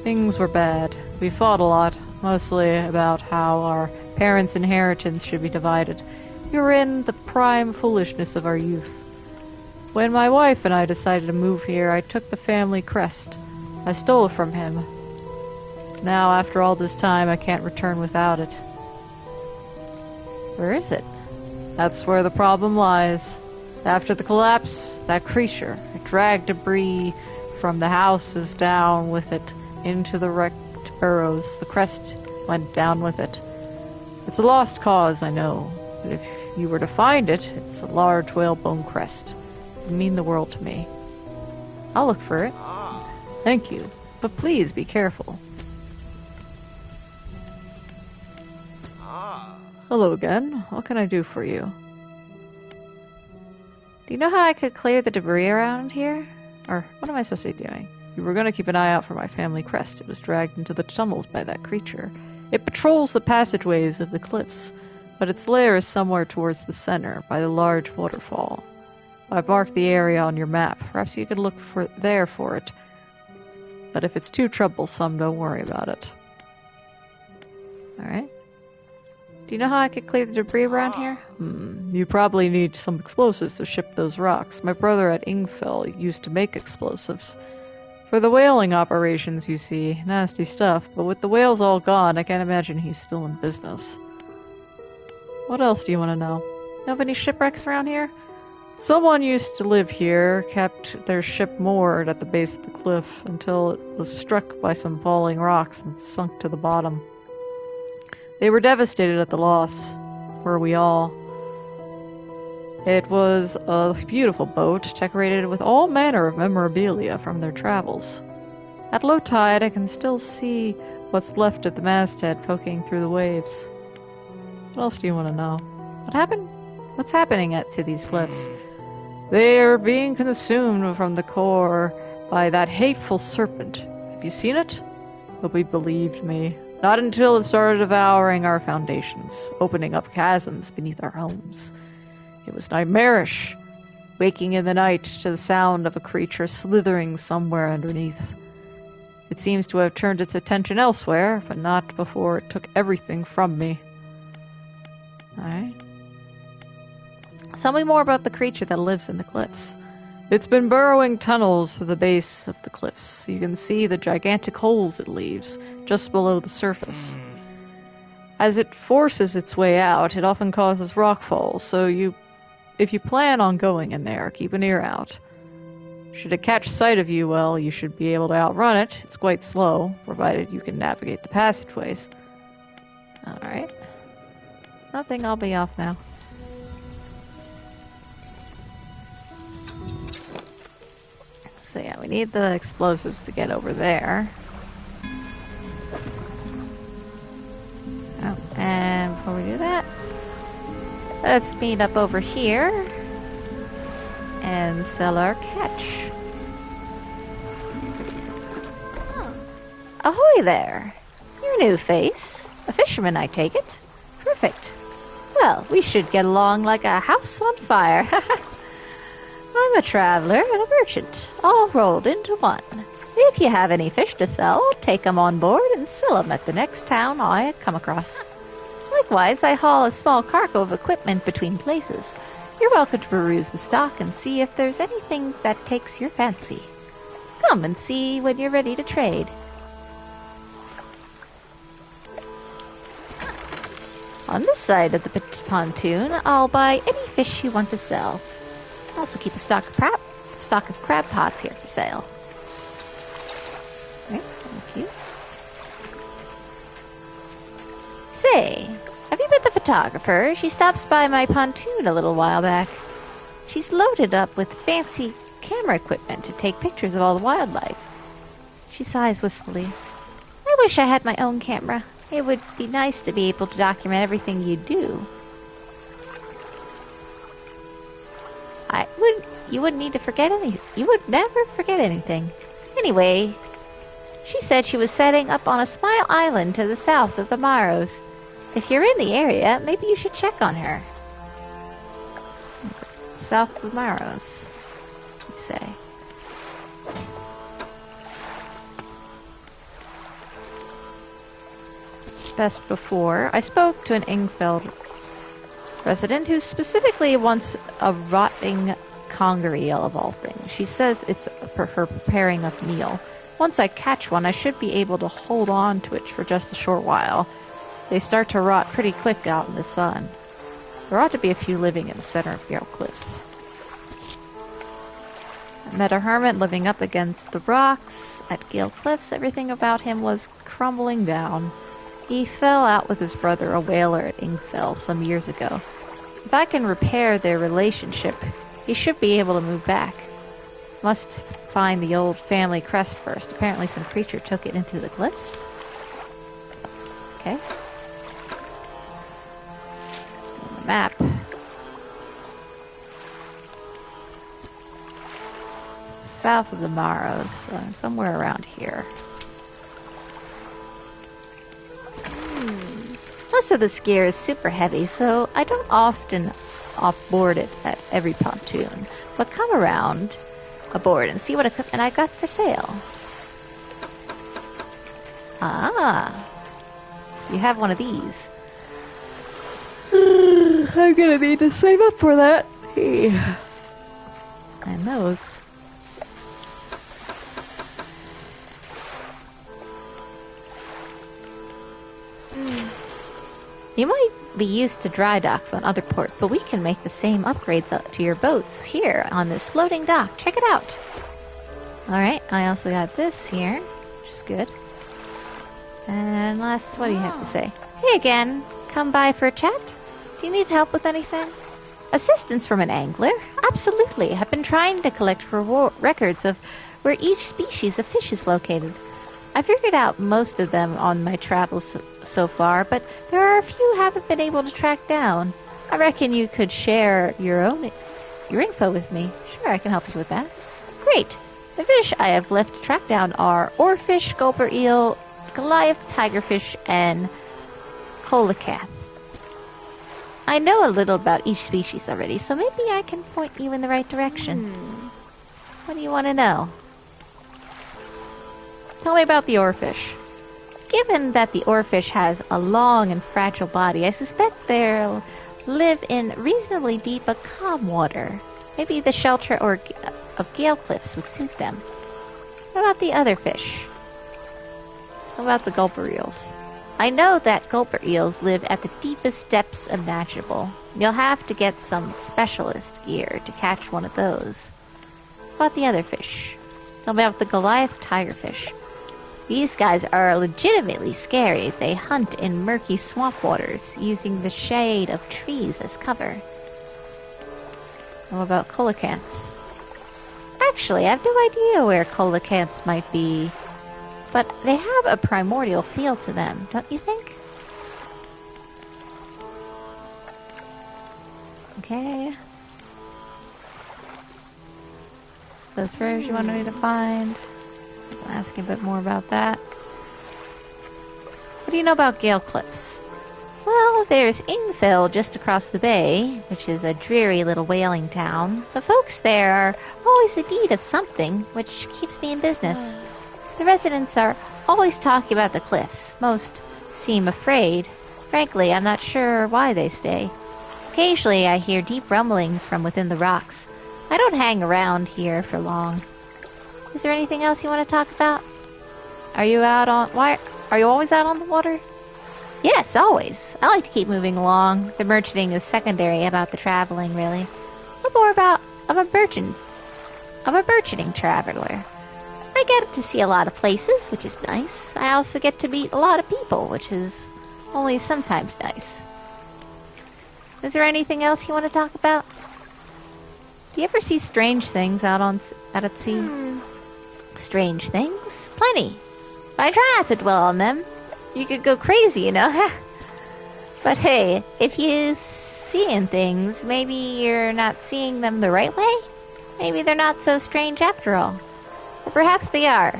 Things were bad. We fought a lot, mostly about how our parents' inheritance should be divided. We were in the prime foolishness of our youth. When my wife and I decided to move here, I took the family crest. I stole it from him. Now, after all this time, I can't return without it. Where is it? That's where the problem lies. After the collapse, that creature, it dragged debris from the houses down with it into the wrecked burrows. The crest went down with it. It's a lost cause, I know. But if you were to find it, it's a large whalebone crest. It would mean the world to me. I'll look for it. Thank you. But please be careful. Hello again. What can I do for you? Do you know how I could clear the debris around here? Or what am I supposed to be doing? You were going to keep an eye out for my family crest. It was dragged into the tunnels by that creature. It patrols the passageways of the cliffs, but its lair is somewhere towards the center, by the large waterfall. I've marked the area on your map. Perhaps you could look there for it. But if it's too troublesome, don't worry about it. Alright. Do you know how I could clear the debris around here? You probably need some explosives to ship those rocks. My brother at Ingfell used to make explosives. For the whaling operations, you see. Nasty stuff. But with the whales all gone, I can't imagine he's still in business. What else do you want to know? Know of any shipwrecks around here? Someone used to live here, kept their ship moored at the base of the cliff until it was struck by some falling rocks and sunk to the bottom. They were devastated at the loss. Were we all. It was a beautiful boat, decorated with all manner of memorabilia from their travels. At low tide, I can still see what's left at the masthead poking through the waves. What else do you want to know? What happened? What's happening to these cliffs? They are being consumed from the core by that hateful serpent. Have you seen it? Nobody believed me. Not until it started devouring our foundations, opening up chasms beneath our homes. It was nightmarish, waking in the night to the sound of a creature slithering somewhere underneath. It seems to have turned its attention elsewhere, but not before it took everything from me. Alright. Tell me more about the creature that lives in the cliffs. It's been burrowing tunnels through the base of the cliffs. You can see the gigantic holes it leaves, just below the surface. As it forces its way out, it often causes rockfalls, so if you plan on going in there, keep an ear out. Should it catch sight of you, well, you should be able to outrun it. It's quite slow, provided you can navigate the passageways. Alright. Nothing, I'll be off now. So yeah, we need the explosives to get over there. Oh, and before we do that, let's meet up over here and sell our catch. Oh. Ahoy there! You're a new face. A fisherman, I take it. Perfect. Well, we should get along like a house on fire. I'm a traveler and a merchant, all rolled into one. If you have any fish to sell, I'll take 'em on board and sell 'em at the next town I come across. Likewise, I haul a small cargo of equipment between places. You're welcome to peruse the stock and see if there's anything that takes your fancy. Come and see when you're ready to trade. On this side of the pontoon, I'll buy any fish you want to sell. I also keep a stock of crab pots here for sale. Okay, thank you. Say, have you met the photographer? She stops by my pontoon a little while back. She's loaded up with fancy camera equipment to take pictures of all the wildlife. She sighs wistfully. I wish I had my own camera. It would be nice to be able to document everything you do. You wouldn't need to forget anything. You would never forget anything. Anyway, she said she was setting up on a small island to the south of the Maros. If you're in the area, maybe you should check on her. South of the Maros, you say. Best before, I spoke to an Ingfeld resident who specifically wants a rotting conger eel of all things. She says it's for her preparing a meal. Once I catch one, I should be able to hold on to it for just a short while. They start to rot pretty quick out in the sun. There ought to be a few living in the center of Gale Cliffs. I met a hermit living up against the rocks at Gale Cliffs. Everything about him was crumbling down. He fell out with his brother, a whaler at Ingfell, some years ago. If I can repair their relationship, he should be able to move back. Must find the old family crest first. Apparently some creature took it into the glyphs. Okay. On the map. South of the Maros, somewhere around here. Most of the gear is super heavy, so I don't often offboard it at every pontoon. But come around aboard and see what equipment I got for sale. Ah, so you have one of these. I'm gonna need to save up for that. And those. You might be used to dry docks on other ports, but we can make the same upgrades to your boats here on this floating dock. Check it out. Alright, I also got this here, which is good. And last, what do you have to say? Hey again, come by for a chat? Do you need help with anything? Assistance from an angler? Absolutely. I've been trying to collect records of where each species of fish is located. I figured out most of them on my travels so far, but there are a few I haven't been able to track down. I reckon you could share your info with me. Sure, I can help you with that. Great. The fish I have left to track down are oarfish, gulper eel, Goliath, tigerfish, and coelacanth. I know a little about each species already, so maybe I can point you in the right direction. What do you want to know? Tell me about the oarfish. Given that the oarfish has a long and fragile body, I suspect they'll live in reasonably deep but calm water. Maybe the shelter of gale cliffs would suit them. What about the other fish? What about the gulper eels? I know that gulper eels live at the deepest depths imaginable. You'll have to get some specialist gear to catch one of those. What about the other fish? Tell me about the Goliath tigerfish. These guys are legitimately scary. They hunt in murky swamp waters, using the shade of trees as cover. What about coelacanths? Actually, I have no idea where coelacanths might be, but they have a primordial feel to them, don't you think? Okay. Those furs you wanted me to find? I'll ask you a bit more about that. What do you know about Gale Cliffs? Well, there's Ingfell just across the bay, which is a dreary little whaling town. The folks there are always in need of something, which keeps me in business. The residents are always talking about the cliffs. Most seem afraid. Frankly, I'm not sure why they stay. Occasionally, I hear deep rumblings from within the rocks. I don't hang around here for long. Is there anything else you want to talk about? Are you always out on the water? Yes, always. I like to keep moving along. The merchanting is secondary about the traveling, really. I'm more about I'm a merchant. I'm a merchanting traveler. I get to see a lot of places, which is nice. I also get to meet a lot of people, which is only sometimes nice. Is there anything else you want to talk about? Do you ever see strange things out at sea? Strange things? Plenty. But I try not to dwell on them. You could go crazy, you know? But hey, if you're seeing things, maybe you're not seeing them the right way? Maybe they're not so strange after all. Or perhaps they are,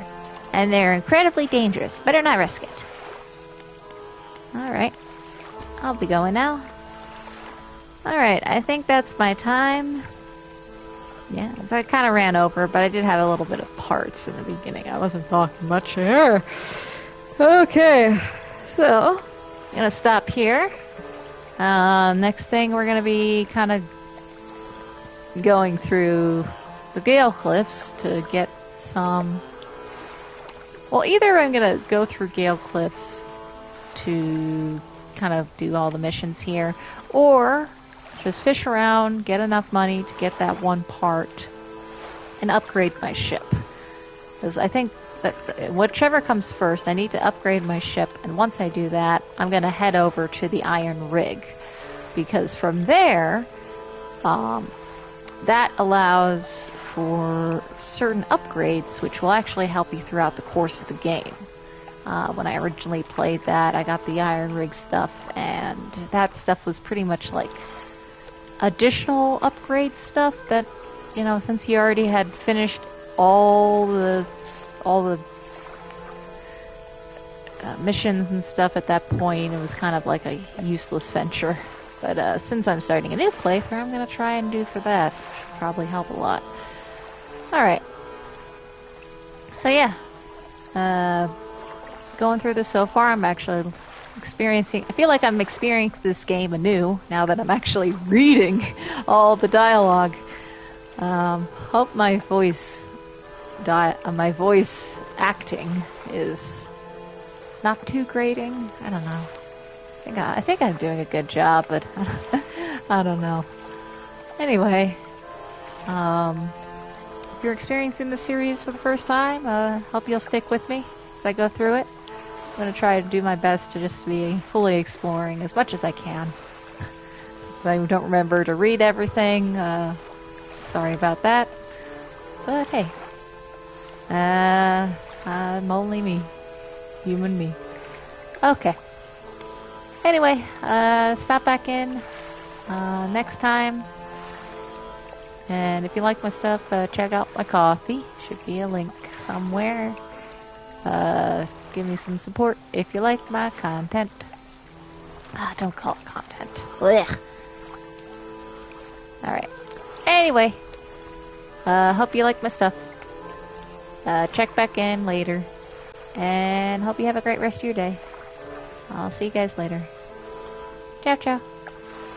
and they're incredibly dangerous. Better not risk it. Alright. I'll be going now. Alright, I think that's my time. Yeah, so I kind of ran over, but I did have a little bit of parts in the beginning. I wasn't talking much here. Okay, so I'm going to stop here. Next thing, we're going to be kind of going through the Gale Cliffs to get some... Well, either I'm going to go through Gale Cliffs to kind of do all the missions here, or just fish around, get enough money to get that one part, and upgrade my ship. Because I think that whichever comes first, I need to upgrade my ship, and once I do that, I'm going to head over to the Iron Rig, because from there, that allows for certain upgrades which will actually help you throughout the course of the game. When I originally played that, I got the Iron Rig stuff, and that stuff was pretty much like additional upgrade stuff that, you know, since you already had finished all the missions and stuff at that point, it was kind of like a useless venture. But since I'm starting a new playthrough, I'm going to try and do for that. Should probably help a lot. Alright. So yeah. Going through this so far, I'm actually experiencing... I feel like I'm experiencing this game anew, now that I'm actually reading all the dialogue. Hope my voice acting is not too grating. I don't know. I think I'm doing a good job, but I don't know. Anyway, if you're experiencing the series for the first time, hope you'll stick with me as I go through it. I'm going to try to do my best to just be fully exploring as much as I can. If I don't remember to read everything, sorry about that. But hey, I'm only me. Human me. Okay. Anyway, stop back in next time. And if you like my stuff, check out my coffee. Should be a link somewhere. Give me some support if you like my content. Don't call it content. Blech. Alright. Anyway, hope you like my stuff. Check back in later. And hope you have a great rest of your day. I'll see you guys later. Ciao, ciao.